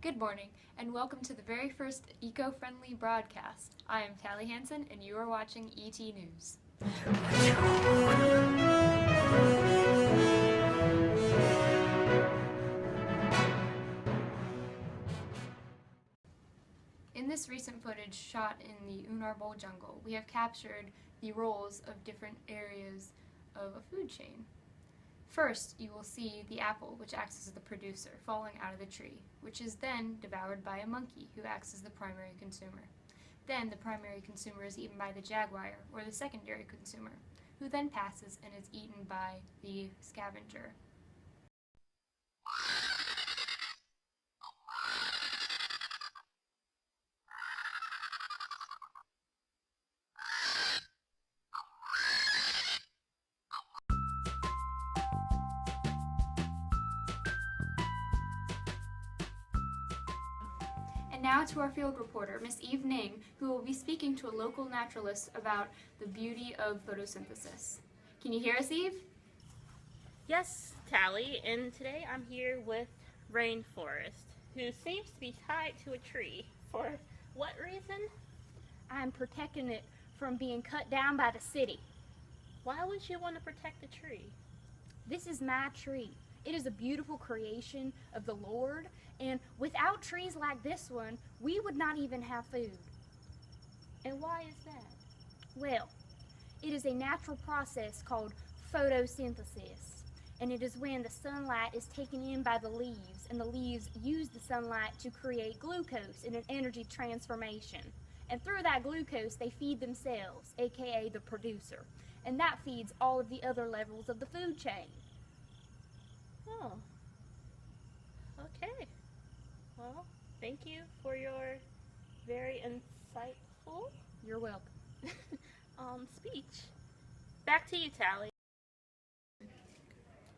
Good morning, and welcome to the very first eco-friendly broadcast. I am Tally Hansen, and you are watching ET News. In this recent footage shot in the Unar Bowl jungle, we have captured the roles of different areas of a food chain. First, you will see the apple, which acts as the producer, falling out of the tree, which is then devoured by a monkey, who acts as the primary consumer. Then the primary consumer is eaten by the jaguar, or the secondary consumer, who then passes and is eaten by the scavenger. And now to our field reporter, Miss Eve Ning, who will be speaking to a local naturalist about the beauty of photosynthesis. Can you hear us, Eve? Yes, Tally, and today I'm here with Rainforest, who seems to be tied to a tree. For what reason? I'm protecting it from being cut down by the city. Why would you want to protect the tree? This is my tree. It is a beautiful creation of the Lord, and without trees like this one, we would not even have food. And why is that? Well, it is a natural process called photosynthesis, and it is when the sunlight is taken in by the leaves, and the leaves use the sunlight to create glucose in an energy transformation. And through that glucose, they feed themselves, aka the producer, and that feeds all of the other levels of the food chain. Oh, okay. Well, thank you for your very insightful You're welcome. speech. Back to you, Tally.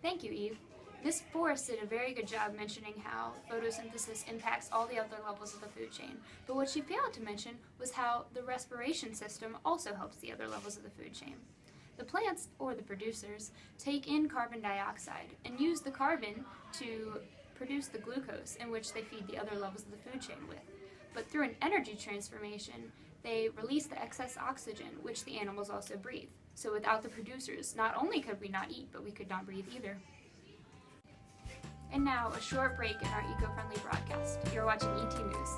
Thank you, Eve. Miss Forrest did a very good job mentioning how photosynthesis impacts all the other levels of the food chain, but what she failed to mention was how the respiration system also helps the other levels of the food chain. The plants, or the producers, take in carbon dioxide and use the carbon to produce the glucose in which they feed the other levels of the food chain with. But through an energy transformation, they release the excess oxygen, which the animals also breathe. So without the producers, not only could we not eat, but we could not breathe either. And now, a short break in our eco-friendly broadcast. You're watching ET News.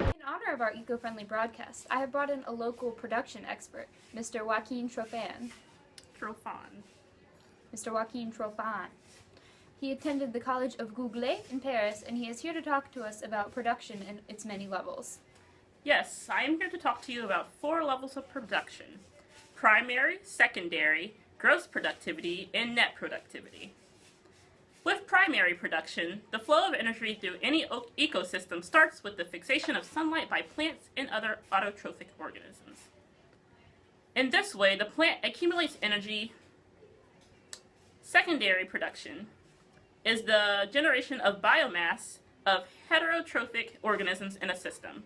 In honor of our eco-friendly broadcast, I have brought in a local production expert, Mr. Joaquin Trofan. Mr. Joaquin Trofan. He attended the College of Google in Paris, and he is here to talk to us about production and its many levels. Yes, I am here to talk to you about 4 levels of production: primary, secondary, gross productivity, and net productivity. With primary production, the flow of energy through any ecosystem starts with the fixation of sunlight by plants and other autotrophic organisms. In this way, the plant accumulates energy Secondary production is the generation of biomass of heterotrophic organisms in a system.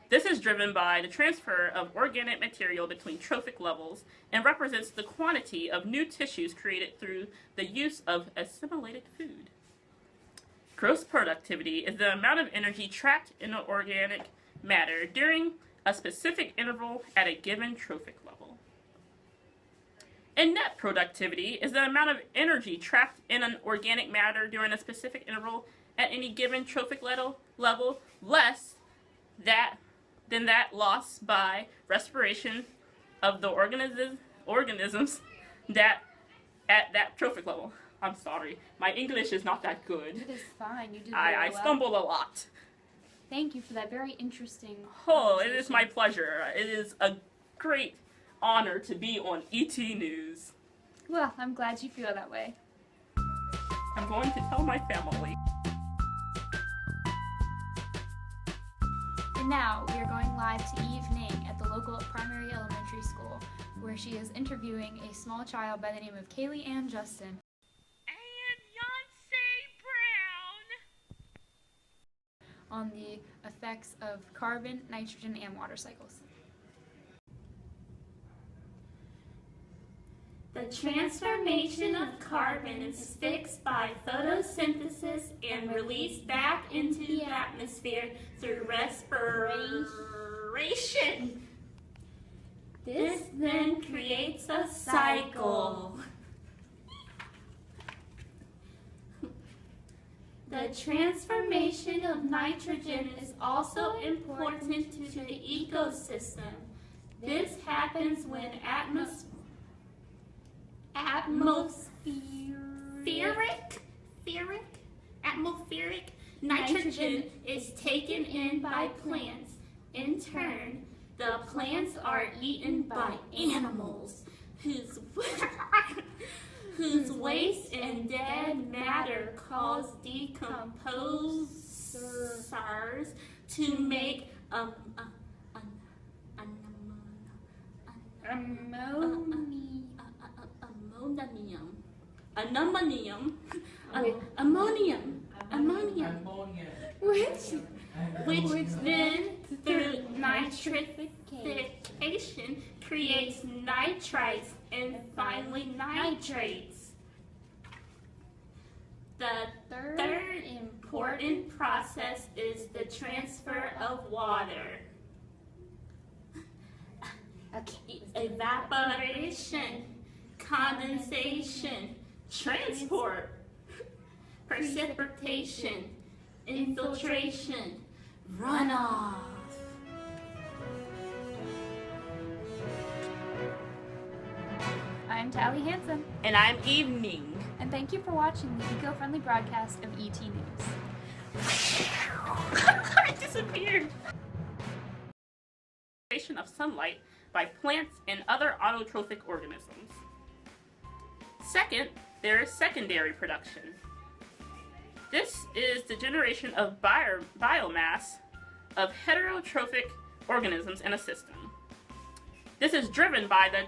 This is driven by the transfer of organic material between trophic levels and represents the quantity of new tissues created through the use of assimilated food. Gross productivity is the amount of energy trapped in the organic matter during a specific interval at a given trophic level. And net productivity is the amount of energy trapped in an organic matter during a specific interval at any given trophic level less than that lost by respiration of the organisms that at that trophic level. I'm sorry, my English is not that good. It is fine. You did very I well. stumble a lot. Thank you for that very interesting. Oh, it is my pleasure. It is a great honor to be on ET News. Well, I'm glad you feel that way. I'm going to tell my family. And now we are going live to Eve Ning at the local primary elementary school, where she is interviewing a small child by the name of Kaylee Ann Justin. And Yonsei Brown. On the effects of carbon, nitrogen, and water cycles. The transformation of carbon is fixed by photosynthesis and released back into the atmosphere through respiration. This then creates a cycle. The transformation of nitrogen is also important to the ecosystem. This happens when atmospheric nitrogen is taken in by plants. In turn, the plants are eaten by animals whose waste and dead matter cause decomposers to make ammonium, which then through nitrification creates nitrites and finally nitrates. The third important process is the transfer of water. Evaporation, condensation, transport, precipitation, infiltration, runoff. I'm Tally Hansen, And I'm Evening. and thank you for watching the eco-friendly broadcast of ET News. I disappeared. Of sunlight by plants and other autotrophic organisms. Second, there is secondary production. This is the generation of biomass of heterotrophic organisms in a system. This is driven by the